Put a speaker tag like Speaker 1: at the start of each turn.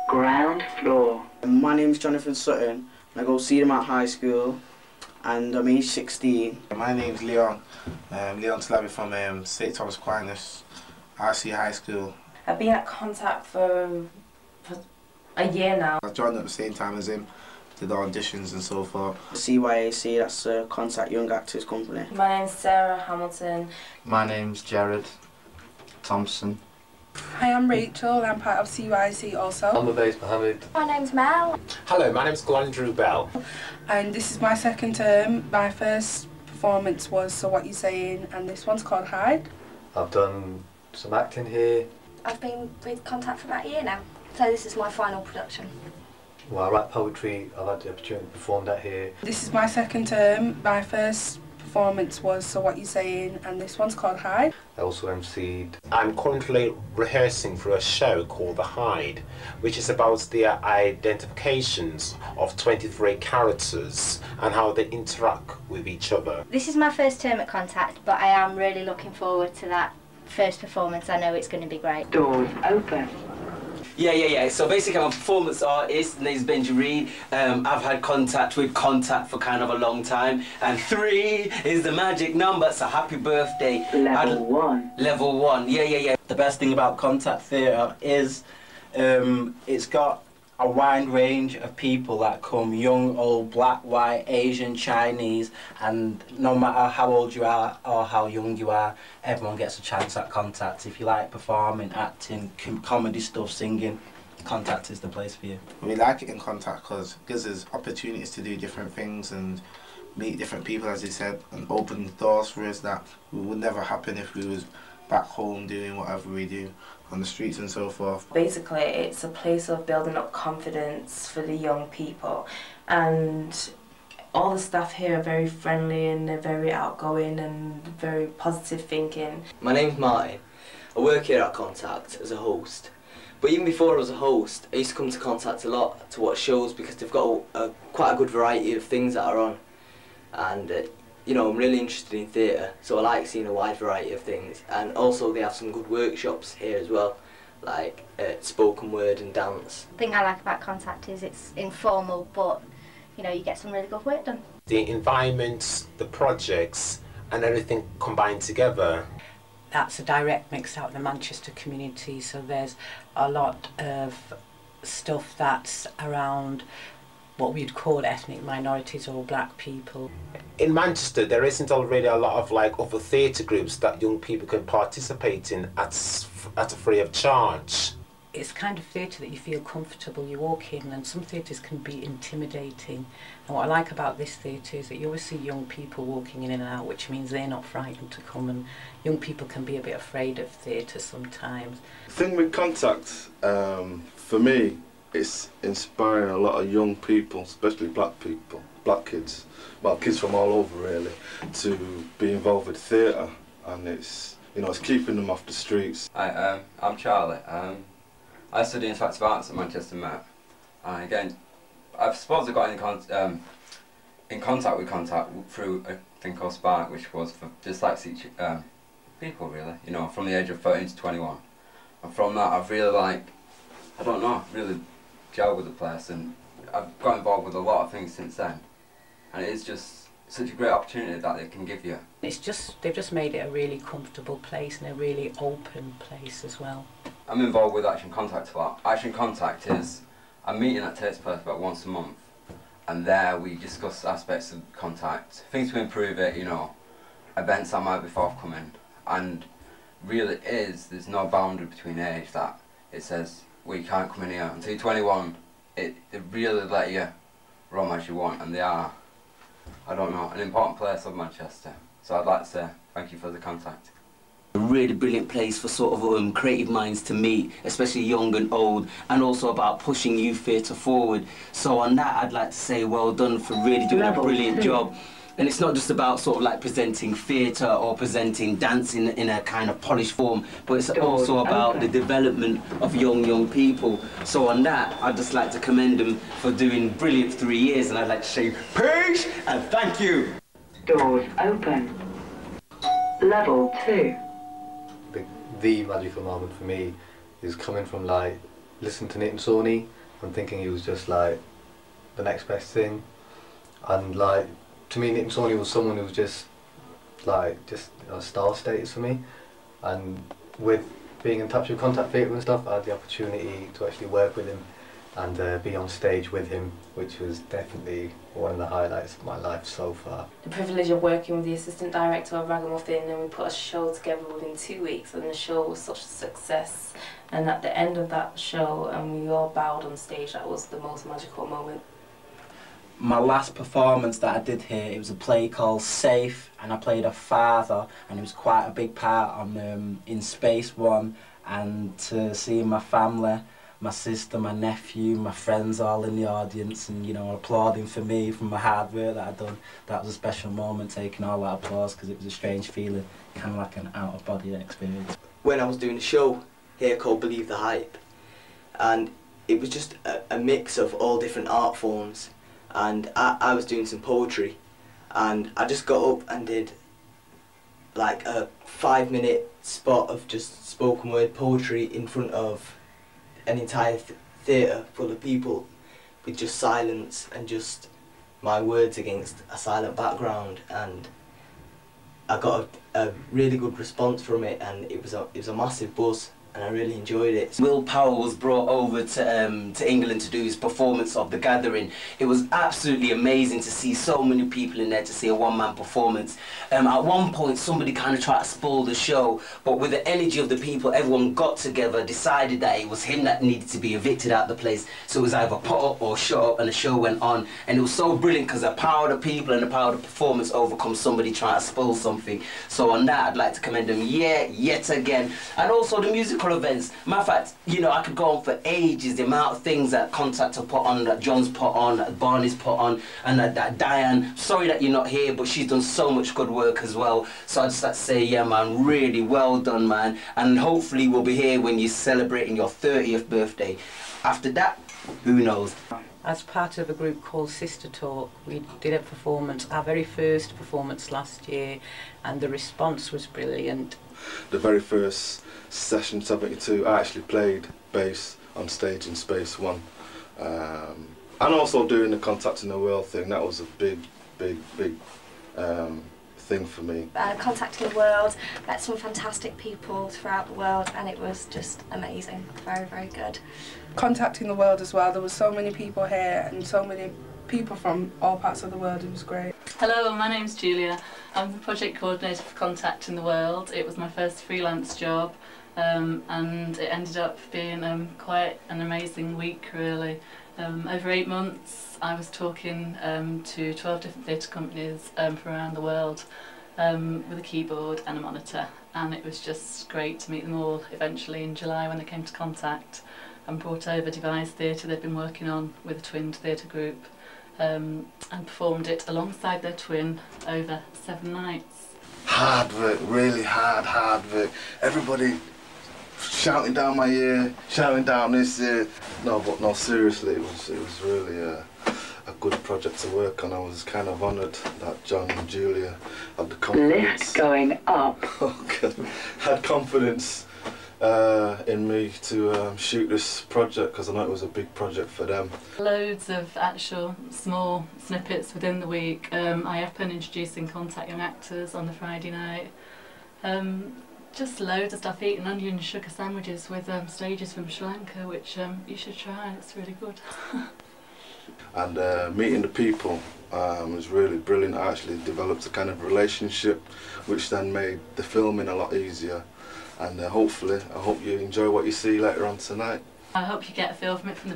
Speaker 1: Ground floor.
Speaker 2: My name's Jonathan Sutton, and I go see them at high school, and I'm age 16.
Speaker 3: My name's Leon, Leon Slavi from St Thomas Aquinas, RC High School.
Speaker 4: I've been at Contact for a year now.
Speaker 3: I joined at the same time as him, did the auditions and so forth.
Speaker 2: CYAC, that's a Contact Young Actors Company.
Speaker 4: My name's Sarah Hamilton.
Speaker 5: My name's Jared Thompson.
Speaker 6: Hi, I'm Rachel, I'm part of CYC also.
Speaker 5: I'm Abais Mohammed.
Speaker 7: My name's Mel.
Speaker 8: Hello, my name's Glandrew Bell.
Speaker 6: And this is my second term. My first performance was So What You Saying, and this one's called Hide.
Speaker 5: I've done some acting here.
Speaker 7: I've been with Contact for about a year now, so this is my final production.
Speaker 5: Well, I write poetry. I've had the opportunity to perform that here.
Speaker 6: This is my second term. My first performance was So What You Saying, and this one's called Hide.
Speaker 5: I also emceed.
Speaker 8: I'm currently rehearsing for a show called The Hide, which is about the identifications of 23 characters and how they interact with each other.
Speaker 7: This is my first term at Contact, but I am really looking forward to that first performance. I know it's going to be great.
Speaker 1: Doors open.
Speaker 2: Yeah. So basically I'm a performance artist, name's Benji Reed. I've had contact with Contact for kind of a long time, and 3 is the magic number, so happy birthday.
Speaker 1: Level 1.
Speaker 2: Level 1, yeah.
Speaker 9: The best thing about Contact Theatre is it's got a wide range of people that come, young, old, black, white, Asian, Chinese, and no matter how old you are or how young you are, everyone gets a chance at Contact. If you like performing, acting, comedy stuff, singing, Contact is the place for you.
Speaker 3: We like it in Contact because it gives us opportunities to do different things and meet different people, as he said, and open doors for us that would never happen if we was back home doing whatever we do on the streets and so forth.
Speaker 4: Basically, it's a place of building up confidence for the young people, and all the staff here are very friendly and they're very outgoing and very positive thinking.
Speaker 10: My name's Martin. I work here at Contact as a host. But even before I was a host, I used to come to Contact a lot to watch shows because they've got quite a good variety of things that are on. And you know, I'm really interested in theatre, so I like seeing a wide variety of things. And also they have some good workshops here as well, like spoken word and dance.
Speaker 7: The thing I like about Contact is it's informal, but you know, you get some really good work done.
Speaker 8: The environments, the projects, and everything combined together.
Speaker 6: That's a direct mix out of the Manchester community, so there's a lot of stuff that's around what we'd call ethnic minorities or black people.
Speaker 8: In Manchester, there isn't already a lot of like other theatre groups that young people can participate in at a free of charge.
Speaker 6: It's kind of theatre that you feel comfortable, you walk in, and some theatres can be intimidating. And what I like about this theatre is that you always see young people walking in and out, which means they're not frightened to come, and young people can be a bit afraid of theatre sometimes.
Speaker 11: The thing with Contact, for me, it's inspiring a lot of young people, especially black people, black kids, well, kids from all over really, to be involved with theatre, and it's, you know, it's keeping them off the streets.
Speaker 12: Hi, I'm Charlie. I study interactive arts at Manchester Met, and again, I suppose I got in contact with Contact through a thing called Spark, which was for dyslexic people, really, you know, from the age of 13 to 21. And from that, I've really really gelled with the place, and I've got involved with a lot of things since then. And it is just such a great opportunity that they can give you.
Speaker 6: It's just, they've just made it a really comfortable place and a really open place as well.
Speaker 12: I'm involved with Action Contact a lot. Action Contact is a meeting that takes place about once a month, and there we discuss aspects of Contact, things to improve it, you know, events that might be forthcoming, and really there's no boundary between age that it says, well, you can't come in here until you're 21. It really let you roam as you want, and they are, I don't know, an important place of Manchester. So I'd like to say thank you for the Contact.
Speaker 2: A really brilliant place for sort of creative minds to meet, especially young and old, and also about pushing youth theatre forward. So on that, I'd like to say well done for really doing a brilliant job. And it's not just about sort of like presenting theatre or presenting dance in a kind of polished form, but it's also about the development of young people. So on that, I'd just like to commend them for doing brilliant 3 years, and I'd like to say peace and thank you.
Speaker 1: Doors open. Level 2.
Speaker 5: The magical moment for me is coming from like listening to Nitin Soni and thinking he was just like the next best thing. And like, to me, Nick Sawney was someone who was just a star status for me. And with being in touch with Contact Theatre and stuff, I had the opportunity to actually work with him and be on stage with him, which was definitely one of the highlights of my life so far.
Speaker 4: The privilege of working with the assistant director of Ragamuffin, and we put a show together within 2 weeks, and the show was such a success. And at the end of that show, and we all bowed on stage, that was the most magical moment.
Speaker 9: My last performance that I did here, it was a play called Safe, and I played a father, and it was quite a big part on in Space One. And to see my family, my sister, my nephew, my friends all in the audience, and you know, applauding for me from the hard work that I'd done, that was a special moment, taking all that applause, because it was a strange feeling, kind of like an out-of-body experience.
Speaker 10: When I was doing a show here called Believe the Hype, and it was just a mix of all different art forms, and I was doing some poetry, and I just got up and did like a 5-minute spot of just spoken word poetry in front of an entire theatre full of people, with just silence and just my words against a silent background, and I got a really good response from it, and it was a massive buzz, and I really enjoyed it.
Speaker 2: Will Powell was brought over to England to do his performance of The Gathering. It was absolutely amazing to see so many people in there to see a one-man performance. At one point somebody kind of tried to spoil the show, but with the energy of the people, everyone got together, decided that it was him that needed to be evicted out of the place. So it was either put up or shut up, and the show went on. And it was so brilliant because the power of the people and the power of the performance overcomes somebody trying to spoil something. So on that, I'd like to commend them yet again. And also the musical events. Matter of fact, you know, I could go on for ages, the amount of things that Contact have put on, that John's put on, that Barney's put on, and that Diane, sorry that you're not here, but she's done so much good work as well. So I just like to say, yeah man, really well done man, and hopefully we'll be here when you're celebrating your 30th birthday. After that, who knows?
Speaker 6: As part of a group called Sister Talk, we did a performance, our very first performance last year, and the response was brilliant.
Speaker 11: The very first session, 72, I actually played bass on stage in Space One. And also doing the Contacting the World thing, that was a big thing for me.
Speaker 13: Contacting the World, met some fantastic people throughout the world, and it was just amazing, very good.
Speaker 14: Contacting the World as well, there were so many people here and so many people from all parts of the world, it was great.
Speaker 15: Hello, my name's Julia. I'm the project coordinator for Contacting the World. It was my first freelance job, and it ended up being quite an amazing week really. Over 8 months I was talking to 12 different theatre companies from around the world with a keyboard and a monitor, and it was just great to meet them all eventually in July when they came to Contact and brought over Devise Theatre they'd been working on with a twin theatre group, and performed it alongside their twin over 7 nights.
Speaker 11: Hard work, really hard work. Everybody shouting down my ear, shouting down this ear. No, but no, seriously, it was really a good project to work on. I was kind of honoured that John and Julia had the confidence.
Speaker 1: Lift going up.
Speaker 11: Oh God, had confidence in me to shoot this project, because I know it was a big project for them.
Speaker 15: Loads of actual small snippets within the week. I happen introducing Contact Young Actors on the Friday night. Just loads of stuff, eating onion and sugar sandwiches with stages from Sri Lanka, which you should try, it's really good.
Speaker 11: And meeting the people was really brilliant. I actually developed a kind of relationship which then made the filming a lot easier, and hopefully I hope you enjoy what you see later on tonight.
Speaker 15: I hope you get a feel from it from the